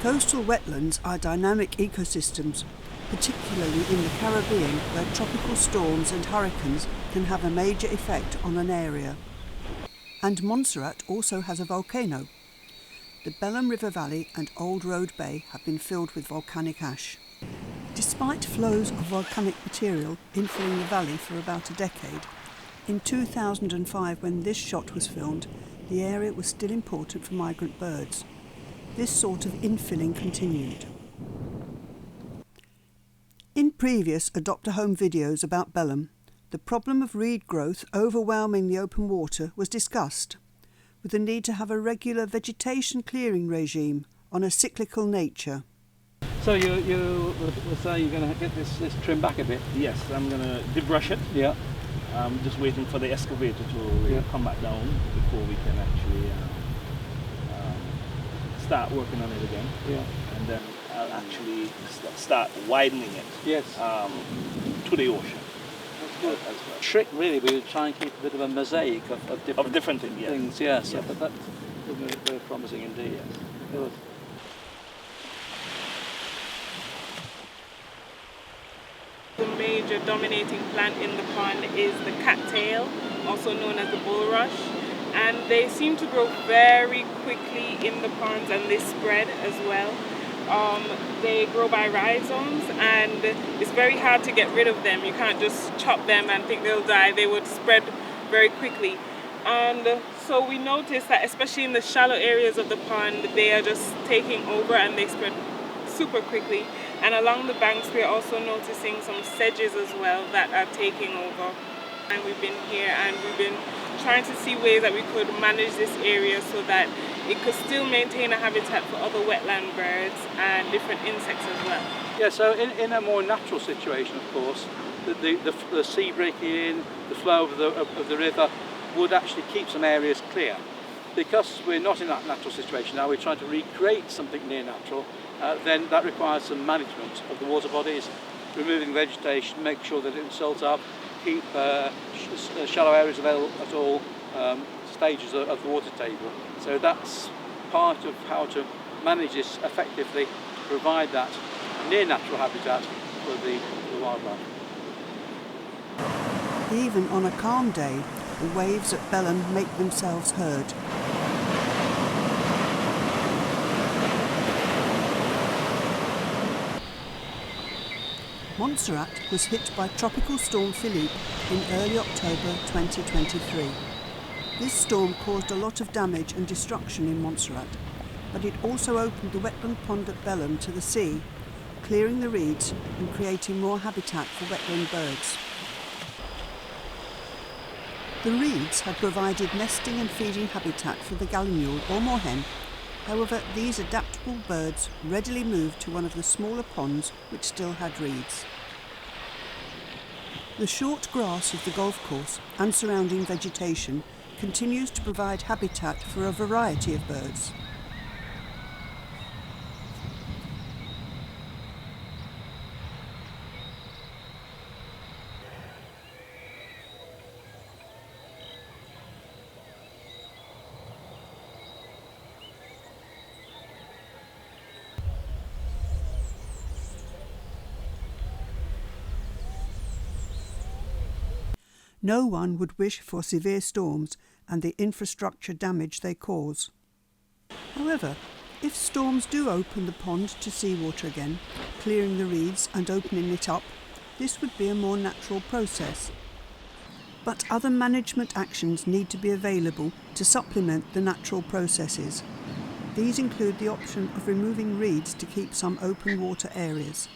Coastal wetlands are dynamic ecosystems, particularly in the Caribbean, where tropical storms and hurricanes can have a major effect on an area. And Montserrat also has a volcano. The Belham River Valley and Old Road Bay have been filled with volcanic ash. Despite flows of volcanic material infilling the valley for about a decade, in 2005, when this shot was filmed, the area was still important for migrant birds. This sort of infilling continued. In previous Adopt a Home videos about Belham, the problem of reed growth overwhelming the open water was discussed, with the need to have a regular vegetation clearing regime on a cyclical nature. So you were saying you're going to get this trimmed back a bit? Yes, I'm going to debrush it. Yeah. I'm just waiting for the excavator to come back down before we can actually start working on it again. Yeah. And then I'll actually start widening it. Yes. To the ocean. That's good. As well. Trick really, we would try and keep a bit of a mosaic of different things. Yes. Yes. But that's very promising indeed. Yes. Good. The major dominating plant in the pond is the cattail, also known as the bulrush, and they seem to grow very quickly in the ponds, and they spread as well. They grow by rhizomes, and it's very hard to get rid of them. You can't just chop them and think they'll die. They would spread very quickly. And so we noticed that especially in the shallow areas of the pond, they are just taking over and they spread super quickly. And along the banks, we're also noticing some sedges as well that are taking over. And we've been here and we've been trying to see ways that we could manage this area so that it could still maintain a habitat for other wetland birds and different insects as well. Yeah, so in a more natural situation, of course, the sea breaking in, the flow of the river would actually keep some areas clear. Because we're not in that natural situation now, we're trying to recreate something near natural. Then that requires some management of the water bodies, removing vegetation, make sure that it doesn't silt up, keep shallow areas available at all stages of the water table. So that's part of how to manage this effectively, to provide that near natural habitat for the wildlife. Even on a calm day, the waves at Belham make themselves heard. Montserrat was hit by Tropical Storm Philippe in early October 2023. This storm caused a lot of damage and destruction in Montserrat, but it also opened the wetland pond at Belham to the sea, clearing the reeds and creating more habitat for wetland birds. The reeds had provided nesting and feeding habitat for the gallinule or moorhen. However, these adaptable birds readily moved to one of the smaller ponds which still had reeds. The short grass of the golf course and surrounding vegetation continues to provide habitat for a variety of birds. No one would wish for severe storms and the infrastructure damage they cause. However, if storms do open the pond to seawater again, clearing the reeds and opening it up, this would be a more natural process. But other management actions need to be available to supplement the natural processes. These include the option of removing reeds to keep some open water areas.